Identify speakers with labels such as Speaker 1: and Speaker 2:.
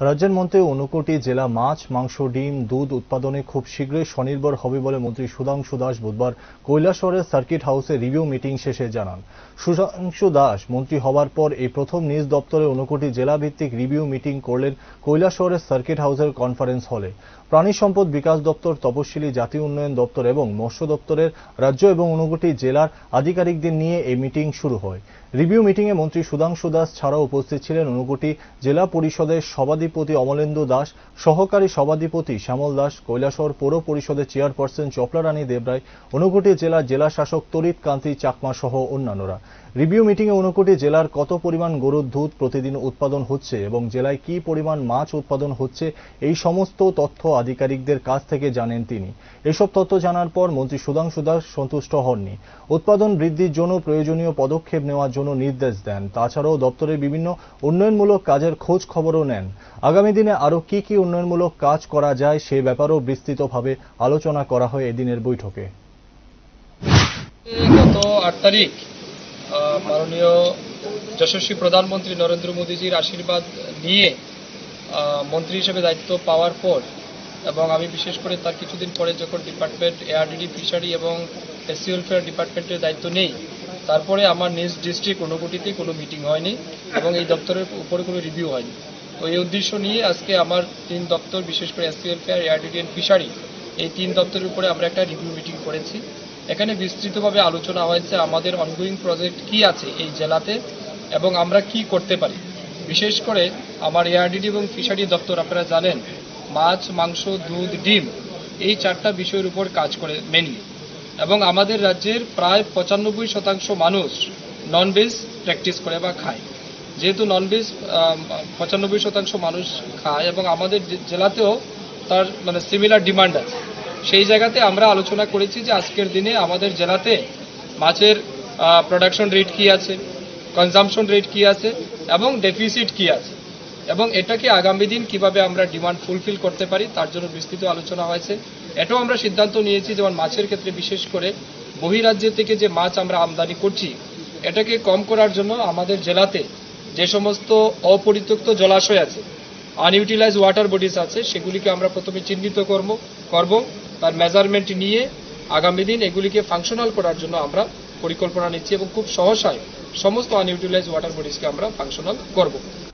Speaker 1: রাজ্যের মধ্যে 59টি জেলা মাছ, মাংস, ডিম, দুধ উৎপাদনে খুব শীঘ্রই স্বনির্ভর হবে বলে মন্ত্রী সুধাংশু দাস বুধবার কৈলাসহরের সার্কিট হাউসে রিভিউ মিটিং শেষে জানান। সুধাংশু দাস মন্ত্রী হওয়ার পর এই প্রথম নিজ দপ্তরে 59টি জেলা ভিত্তিক রিভিউ মিটিং করলেন কৈলাসহরের সার্কিট হাউসের কনফারেন্স হলে। প্রাণী সম্পদ বিকাশ দপ্তর, তপশিলি জাতি উন্নয়ন দপ্তর এবং মৎস্য দপ্তরের রাজ্য এবং 59টি জেলার আধিকারিকদের নিয়ে এই মিটিং শুরু হয়। রিভিউ মিটিংয়ে মন্ত্রী সুধাংশু দাস ছাড়াও উপস্থিত ছিলেন 59টি জেলা পরিষদের সভাধিপতি অমলেন্দু দাস, সহকারী সভাধিপতি শ্যামল দাস, কৈলাসহর পৌর পরিষদের চেয়ারপারসন চপলারানী দেবরায়, 59টি জেলার জেলা শাসক তরিত কান্তি চাকমা সহ অন্যান্যরা। রিভিউ মিটিংয়ে 59টি জেলার কত পরিমাণ গরুর দুধ প্রতিদিন উৎপাদন হচ্ছে এবং জেলায় কি পরিমাণ মাছ উৎপাদন হচ্ছে এই সমস্ত তথ্য আধিকারিকদের কাছ থেকে জানেন তিনি। এসব তথ্য জানার পর মন্ত্রী সুধাংশু দাস সন্তুষ্ট হননি। উৎপাদন বৃদ্ধির জন্য প্রয়োজনীয় পদক্ষেপ নেওয়ার জন্য নির্দেশ দেন। তাছাড়াও দপ্তরের বিভিন্ন উন্নয়নমূলক কাজের খোঁজ খবরও নেন। আগামী দিনে আরও কি কি উন্নয়নমূলক কাজ করা যায় সে ব্যাপারেও বিস্তৃতভাবে আলোচনা করা হয় এদিনের বৈঠকে।
Speaker 2: গত 8 তারিখ মাননীয় যশস্বী প্রধানমন্ত্রী নরেন্দ্র মোদীজির আশীর্বাদ নিয়ে মন্ত্রী হিসেবে দায়িত্ব পাওয়ার পর এবং আমি বিশেষ করে তার কিছুদিন পরে যখন ডিপার্টমেন্ট এআরডিডি ফিশারি এবং এসসি ওয়েলফেয়ার ডিপার্টমেন্টের দায়িত্ব নেই, তারপরে আমার নিজ ডিস্ট্রিক্ট 59টিতে কোনো মিটিং হয়নি এবং এই দপ্তরের উপরে কোনো রিভিউ হয়নি। তো এই উদ্দেশ্য নিয়ে আজকে আমার 3 দপ্তর, বিশেষ করে SC welfare, ARDD and fishery, এই 3 দপ্তরের উপরে আমরা একটা রিভিউ মিটিং করেছি। এখানে বিস্তৃতভাবে আলোচনা হয়েছে আমাদের অনগোয়িং প্রজেক্ট কি আছে এই জেলাতে এবং আমরা কি করতে পারি। বিশেষ করে আমার এআরডিডি এবং ফিশারি দপ্তর, আপনারা জানেন, মাছ, মাংস, দুধ, ডিম এই 4টা বিষয়ের উপর কাজ করে মেনলি, এবং আমাদের রাজ্যের প্রায় 95% মানুষ ননভেজ প্র্যাকটিস করে বা খায়। যেহেতু ননভেজ 95% মানুষ খায় এবং আমাদের জেলাতেও তার সিমিলার ডিমান্ড আছে, সেই জায়গাতে আমরা আলোচনা করেছি যে আজকের দিনে আমাদের জেলাতে মাছের প্রোডাকশন রেট কি আছে, কনজাম্পশন রেট কি আছে এবং ডেফিসিট কি আছে, এবং এটাকে আগামী দিন কিভাবে আমরা ডিমান্ড ফুলফিল করতে পারি তার জন্য বিস্তৃত আলোচনা হয়েছে। এটাও আমরা সিদ্ধান্ত নিয়েছি যেমন মাছের ক্ষেত্রে বিশেষ করে বহিরাজ্য থেকে যে মাছ আমরা আমদানি করছি এটাকে কম করার জন্য আমাদের জেলাতে যে সমস্ত অপরিত্যক্ত জলাশয় আছে, আনইউটিলাইজ ওয়াটার বডিজ আছে, সেগুলিকে আমরা প্রথমে চিহ্নিত করব, তার মেজারমেন্ট নিয়ে আগামী দিন এগুলিকে ফাংশনাল করার জন্য আমরা পরিকল্পনা নিচ্ছি এবং খুব সহসায় সমস্ত আনইউটিলাইজ ওয়াটার বডিজকে আমরা ফাংশনাল করব।